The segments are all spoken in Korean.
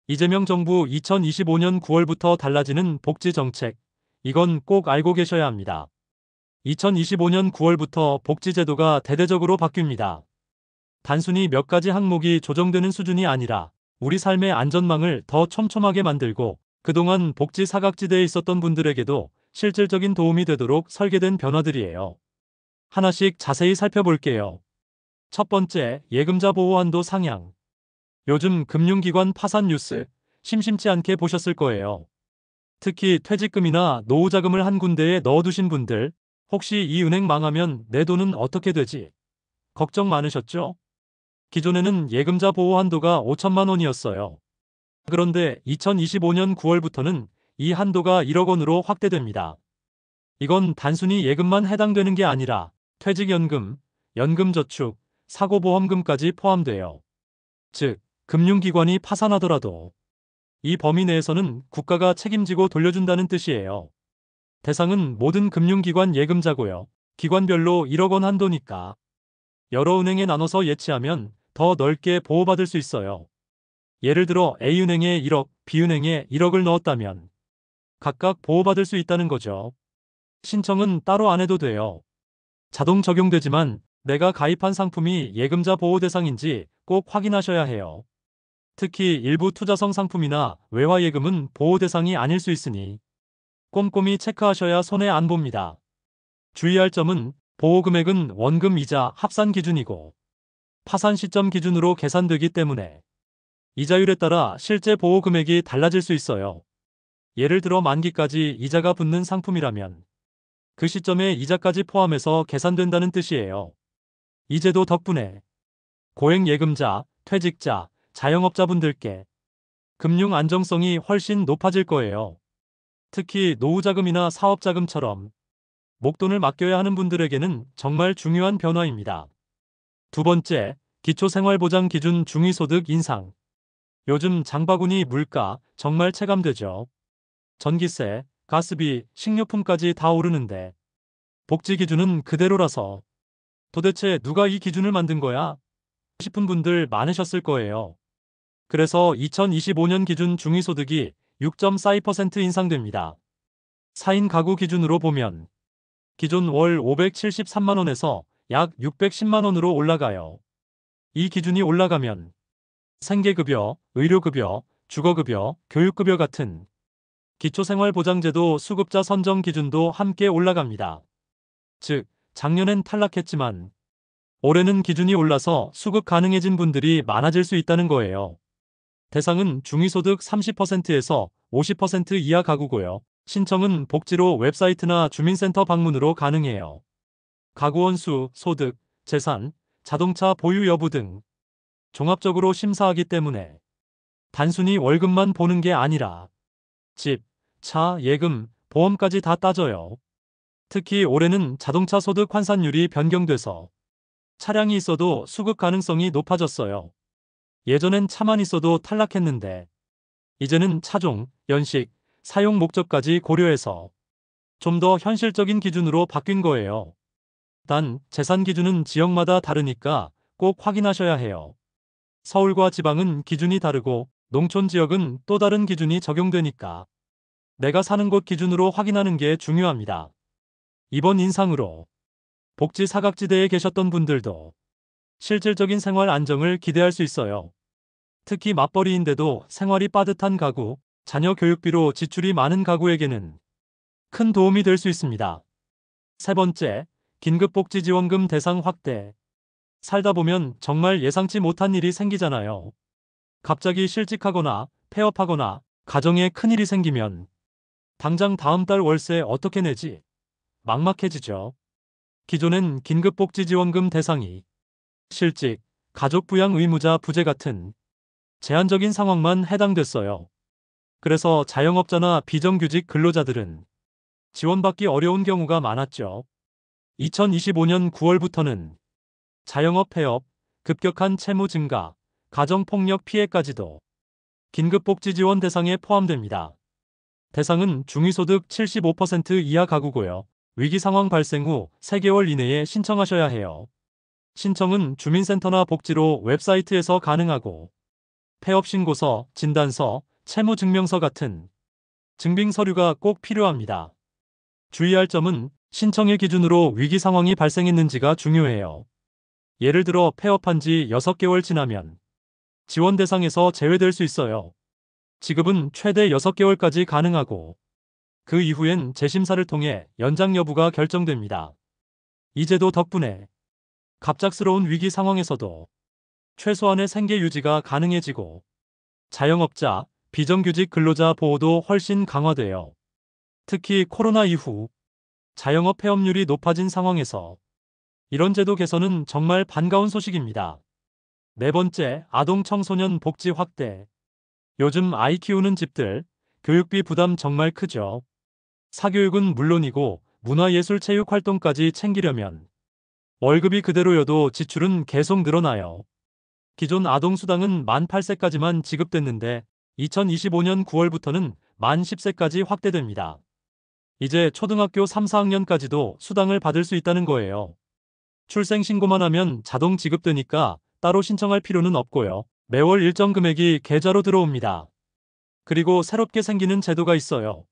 이재명 정부 2025년 9월부터 달라지는 복지 정책. 이건 꼭 알고 계셔야 합니다. 2025년 9월부터 복지제도가 대대적으로 바뀝니다. 단순히 몇 가지 항목이 조정되는 수준이 아니라 우리 삶의 안전망을 더 촘촘하게 만들고 그동안 복지 사각지대에 있었던 분들에게도 실질적인 도움이 되도록 설계된 변화들이에요. 하나씩 자세히 살펴볼게요. 첫 번째, 예금자 보호 한도 상향. 요즘 금융기관 파산 뉴스 심심치 않게 보셨을 거예요. 특히 퇴직금이나 노후자금을 한 군데에 넣어두신 분들, 혹시 이 은행 망하면 내 돈은 어떻게 되지? 걱정 많으셨죠? 기존에는 예금자 보호 한도가 5천만 원이었어요. 그런데 2025년 9월부터는 이 한도가 1억 원으로 확대됩니다. 이건 단순히 예금만 해당되는 게 아니라 퇴직연금, 연금저축, 사고보험금까지 포함돼요. 즉, 금융기관이 파산하더라도 이 범위 내에서는 국가가 책임지고 돌려준다는 뜻이에요. 대상은 모든 금융기관 예금자고요. 기관별로 1억 원 한도니까 여러 은행에 나눠서 예치하면 더 넓게 보호받을 수 있어요. 예를 들어 A은행에 1억, B은행에 1억을 넣었다면 각각 보호받을 수 있다는 거죠. 신청은 따로 안 해도 돼요. 자동 적용되지만 내가 가입한 상품이 예금자 보호 대상인지 꼭 확인하셔야 해요. 특히 일부 투자성 상품이나 외화예금은 보호 대상이 아닐 수 있으니 꼼꼼히 체크하셔야 손해 안 봅니다. 주의할 점은 보호금액은 원금 이자 합산 기준이고 파산 시점 기준으로 계산되기 때문에 이자율에 따라 실제 보호금액이 달라질 수 있어요. 예를 들어 만기까지 이자가 붙는 상품이라면 그 시점에 이자까지 포함해서 계산된다는 뜻이에요. 이 제도 덕분에 고액예금자, 퇴직자, 자영업자분들께 금융 안정성이 훨씬 높아질 거예요. 특히 노후자금이나 사업자금처럼 목돈을 맡겨야 하는 분들에게는 정말 중요한 변화입니다. 두 번째, 기초생활보장 기준 중위소득 인상. 요즘 장바구니 물가 정말 체감되죠. 전기세, 가스비, 식료품까지 다 오르는데 복지 기준은 그대로라서 도대체 누가 이 기준을 만든 거야? 싶은 분들 많으셨을 거예요. 그래서 2025년 기준 중위소득이 6.42% 인상됩니다. 4인 가구 기준으로 보면 기존 월 573만 원에서 약 610만 원으로 올라가요. 이 기준이 올라가면 생계급여, 의료급여, 주거급여, 교육급여 같은 기초생활보장제도 수급자 선정 기준도 함께 올라갑니다. 즉, 작년엔 탈락했지만 올해는 기준이 올라서 수급 가능해진 분들이 많아질 수 있다는 거예요. 대상은 중위소득 30%에서 50% 이하 가구고요. 신청은 복지로 웹사이트나 주민센터 방문으로 가능해요. 가구원 수, 소득, 재산, 자동차 보유 여부 등 종합적으로 심사하기 때문에 단순히 월급만 보는 게 아니라 집, 차, 예금, 보험까지 다 따져요. 특히 올해는 자동차 소득 환산율이 변경돼서 차량이 있어도 수급 가능성이 높아졌어요. 예전엔 차만 있어도 탈락했는데 이제는 차종, 연식, 사용 목적까지 고려해서 좀 더 현실적인 기준으로 바뀐 거예요. 단, 재산 기준은 지역마다 다르니까 꼭 확인하셔야 해요. 서울과 지방은 기준이 다르고 농촌 지역은 또 다른 기준이 적용되니까 내가 사는 곳 기준으로 확인하는 게 중요합니다. 이번 인상으로 복지 사각지대에 계셨던 분들도 실질적인 생활 안정을 기대할 수 있어요. 특히 맞벌이인데도 생활이 빠듯한 가구, 자녀 교육비로 지출이 많은 가구에게는 큰 도움이 될 수 있습니다. 세 번째, 긴급복지지원금 대상 확대. 살다 보면 정말 예상치 못한 일이 생기잖아요. 갑자기 실직하거나 폐업하거나 가정에 큰일이 생기면 당장 다음 달 월세 어떻게 내지? 막막해지죠. 기존엔 긴급복지지원금 대상이 실직, 가족부양 의무자 부재 같은 제한적인 상황만 해당됐어요. 그래서 자영업자나 비정규직 근로자들은 지원받기 어려운 경우가 많았죠. 2025년 9월부터는 자영업 폐업, 급격한 채무 증가, 가정폭력 피해까지도 긴급복지지원 대상에 포함됩니다. 대상은 중위소득 75% 이하 가구고요. 위기 상황 발생 후 3개월 이내에 신청하셔야 해요. 신청은 주민센터나 복지로 웹사이트에서 가능하고 폐업 신고서, 진단서, 채무증명서 같은 증빙 서류가 꼭 필요합니다. 주의할 점은 신청일 기준으로 위기 상황이 발생했는지가 중요해요. 예를 들어 폐업한 지 6개월 지나면 지원 대상에서 제외될 수 있어요. 지급은 최대 6개월까지 가능하고 그 이후엔 재심사를 통해 연장 여부가 결정됩니다. 이 제도 덕분에 갑작스러운 위기 상황에서도 최소한의 생계 유지가 가능해지고 자영업자, 비정규직 근로자 보호도 훨씬 강화돼요. 특히 코로나 이후 자영업 폐업률이 높아진 상황에서 이런 제도 개선은 정말 반가운 소식입니다. 네 번째, 아동 청소년 복지 확대. 요즘 아이 키우는 집들, 교육비 부담 정말 크죠. 사교육은 물론이고 문화예술체육 활동까지 챙기려면 월급이 그대로여도 지출은 계속 늘어나요. 기존 아동수당은 만 8세까지만 지급됐는데 2025년 9월부터는 만 10세까지 확대됩니다. 이제 초등학교 3, 4학년까지도 수당을 받을 수 있다는 거예요. 출생신고만 하면 자동 지급되니까 따로 신청할 필요는 없고요. 매월 일정 금액이 계좌로 들어옵니다. 그리고 새롭게 생기는 제도가 있어요.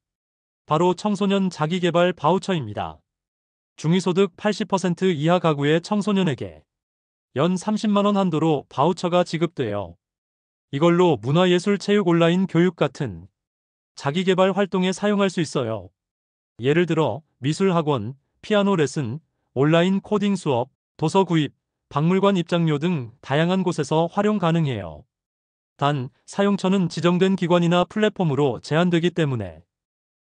바로 청소년 자기개발 바우처입니다. 중위소득 80% 이하 가구의 청소년에게 연 30만 원 한도로 바우처가 지급돼요. 이걸로 문화예술 체육 온라인 교육 같은 자기개발 활동에 사용할 수 있어요. 예를 들어 미술학원, 피아노 레슨, 온라인 코딩 수업, 도서 구입, 박물관 입장료 등 다양한 곳에서 활용 가능해요. 단, 사용처는 지정된 기관이나 플랫폼으로 제한되기 때문에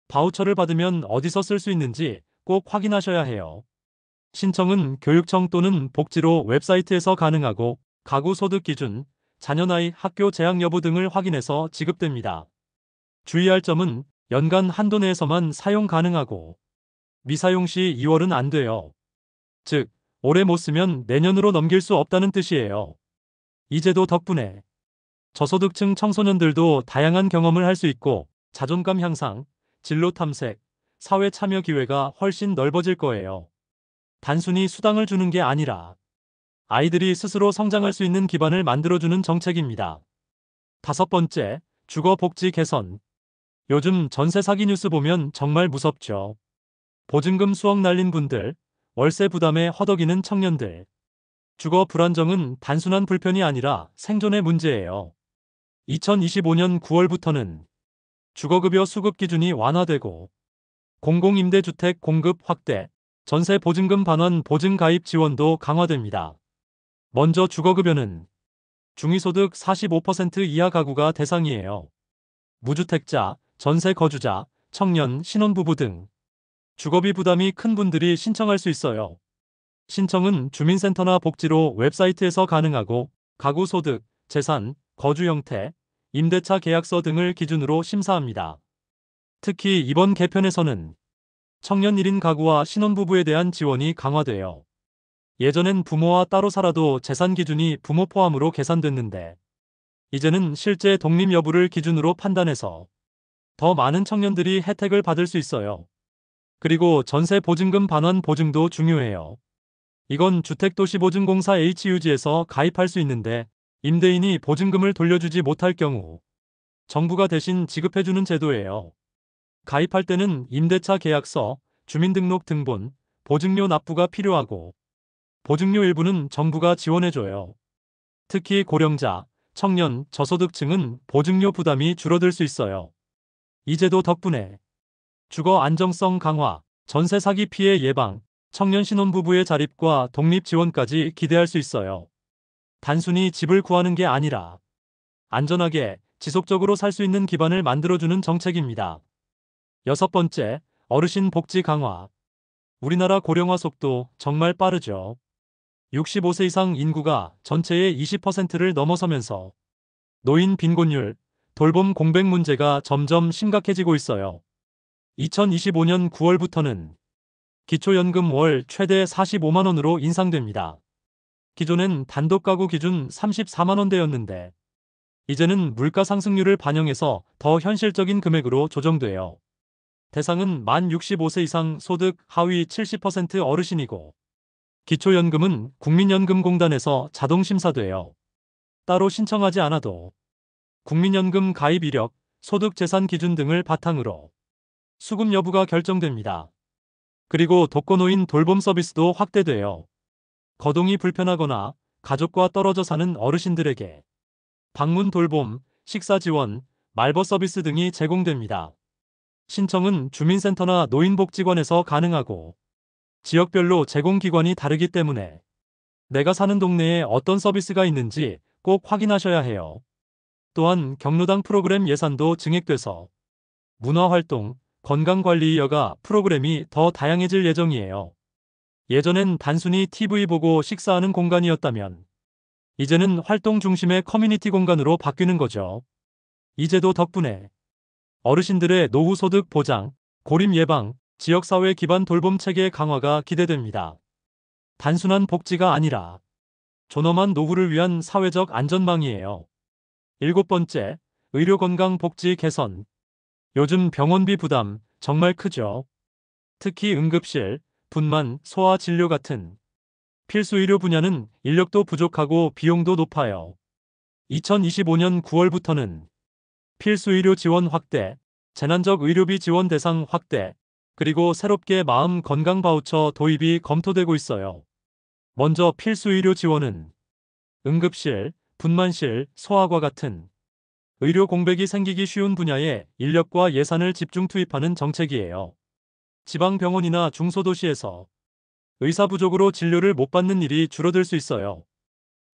바우처를 받으면 어디서 쓸 수 있는지 꼭 확인하셔야 해요. 신청은 교육청 또는 복지로 웹사이트에서 가능하고 가구 소득 기준, 자녀 나이, 학교 재학 여부 등을 확인해서 지급됩니다. 주의할 점은 연간 한도 내에서만 사용 가능하고 미사용 시 2월은 안 돼요. 즉, 올해 못 쓰면 내년으로 넘길 수 없다는 뜻이에요. 이 제도 덕분에 저소득층 청소년들도 다양한 경험을 할 수 있고 자존감 향상, 진로 탐색, 사회 참여 기회가 훨씬 넓어질 거예요. 단순히 수당을 주는 게 아니라 아이들이 스스로 성장할 수 있는 기반을 만들어주는 정책입니다. 다섯 번째, 주거 복지 개선. 요즘 전세 사기 뉴스 보면 정말 무섭죠. 보증금 수억 날린 분들, 월세 부담에 허덕이는 청년들. 주거 불안정은 단순한 불편이 아니라 생존의 문제예요. 2025년 9월부터는 주거급여 수급 기준이 완화되고 공공임대주택 공급 확대, 전세 보증금 반환 보증 가입 지원도 강화됩니다. 먼저 주거급여는 중위소득 45% 이하 가구가 대상이에요. 무주택자, 전세 거주자, 청년, 신혼부부 등 주거비 부담이 큰 분들이 신청할 수 있어요. 신청은 주민센터나 복지로 웹사이트에서 가능하고 가구 소득, 재산, 거주 형태, 임대차 계약서 등을 기준으로 심사합니다. 특히 이번 개편에서는 청년 1인 가구와 신혼부부에 대한 지원이 강화돼요. 예전엔 부모와 따로 살아도 재산 기준이 부모 포함으로 계산됐는데 이제는 실제 독립 여부를 기준으로 판단해서 더 많은 청년들이 혜택을 받을 수 있어요. 그리고 전세 보증금 반환 보증도 중요해요. 이건 주택도시보증공사 HUG에서 가입할 수 있는데 임대인이 보증금을 돌려주지 못할 경우 정부가 대신 지급해주는 제도예요. 가입할 때는 임대차 계약서, 주민등록 등본, 보증료 납부가 필요하고 보증료 일부는 정부가 지원해줘요. 특히 고령자, 청년, 저소득층은 보증료 부담이 줄어들 수 있어요. 이 제도 덕분에 주거 안정성 강화, 전세 사기 피해 예방, 청년 신혼부부의 자립과 독립 지원까지 기대할 수 있어요. 단순히 집을 구하는 게 아니라 안전하게 지속적으로 살 수 있는 기반을 만들어주는 정책입니다. 여섯 번째, 어르신 복지 강화. 우리나라 고령화 속도 정말 빠르죠. 65세 이상 인구가 전체의 20%를 넘어서면서 노인 빈곤율, 돌봄 공백 문제가 점점 심각해지고 있어요. 2025년 9월부터는 기초연금 월 최대 45만 원으로 인상됩니다. 기존엔 단독 가구 기준 34만 원대였는데 이제는 물가 상승률을 반영해서 더 현실적인 금액으로 조정돼요. 대상은 만 65세 이상 소득 하위 70% 어르신이고 기초연금은 국민연금공단에서 자동 심사돼요. 따로 신청하지 않아도 국민연금 가입 이력, 소득 재산 기준 등을 바탕으로 수급 여부가 결정됩니다. 그리고 독거노인 돌봄 서비스도 확대돼요. 거동이 불편하거나 가족과 떨어져 사는 어르신들에게 방문 돌봄, 식사 지원, 말버 서비스 등이 제공됩니다. 신청은 주민센터나 노인복지관에서 가능하고 지역별로 제공 기관이 다르기 때문에 내가 사는 동네에 어떤 서비스가 있는지 꼭 확인하셔야 해요. 또한 경로당 프로그램 예산도 증액돼서 문화활동, 건강관리여가 프로그램이 더 다양해질 예정이에요. 예전엔 단순히 TV 보고 식사하는 공간이었다면 이제는 활동 중심의 커뮤니티 공간으로 바뀌는 거죠. 이 제도 덕분에 어르신들의 노후 소득 보장, 고림 예방, 지역사회 기반 돌봄 체계 강화가 기대됩니다. 단순한 복지가 아니라 존엄한 노후를 위한 사회적 안전망이에요. 7번째, 의료건강복지 개선. 요즘 병원비 부담 정말 크죠. 특히 응급실, 분만, 소아 진료 같은 필수 의료 분야는 인력도 부족하고 비용도 높아요. 2025년 9월부터는 필수 의료 지원 확대, 재난적 의료비 지원 대상 확대, 그리고 새롭게 마음 건강 바우처 도입이 검토되고 있어요. 먼저 필수 의료 지원은 응급실, 분만실, 소아과 같은 의료 공백이 생기기 쉬운 분야에 인력과 예산을 집중 투입하는 정책이에요. 지방병원이나 중소도시에서 의사 부족으로 진료를 못 받는 일이 줄어들 수 있어요.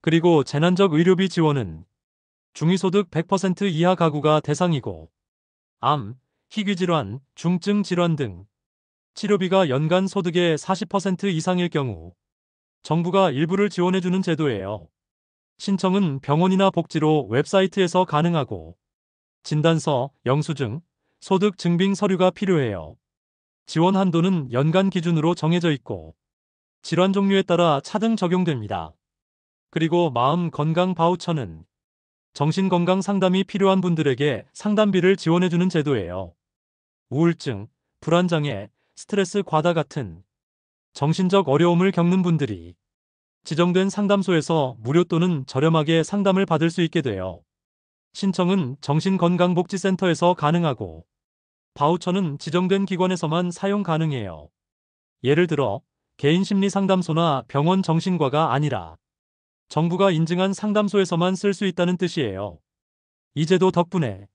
그리고 재난적 의료비 지원은 중위소득 100% 이하 가구가 대상이고 암, 희귀질환, 중증 질환 등 치료비가 연간 소득의 40% 이상일 경우 정부가 일부를 지원해주는 제도예요. 신청은 병원이나 복지로 웹사이트에서 가능하고 진단서, 영수증, 소득 증빙 서류가 필요해요. 지원 한도는 연간 기준으로 정해져 있고 질환 종류에 따라 차등 적용됩니다. 그리고 마음 건강 바우처는 정신건강 상담이 필요한 분들에게 상담비를 지원해주는 제도예요. 우울증, 불안장애, 스트레스 과다 같은 정신적 어려움을 겪는 분들이 지정된 상담소에서 무료 또는 저렴하게 상담을 받을 수 있게 돼요. 신청은 정신건강복지센터에서 가능하고 바우처는 지정된 기관에서만 사용 가능해요. 예를 들어 개인심리상담소나 병원 정신과가 아니라 정부가 인증한 상담소에서만 쓸 수 있다는 뜻이에요. 이 제도 덕분에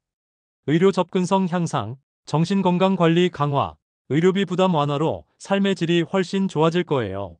의료 접근성 향상, 정신건강관리 강화, 의료비 부담 완화로 삶의 질이 훨씬 좋아질 거예요.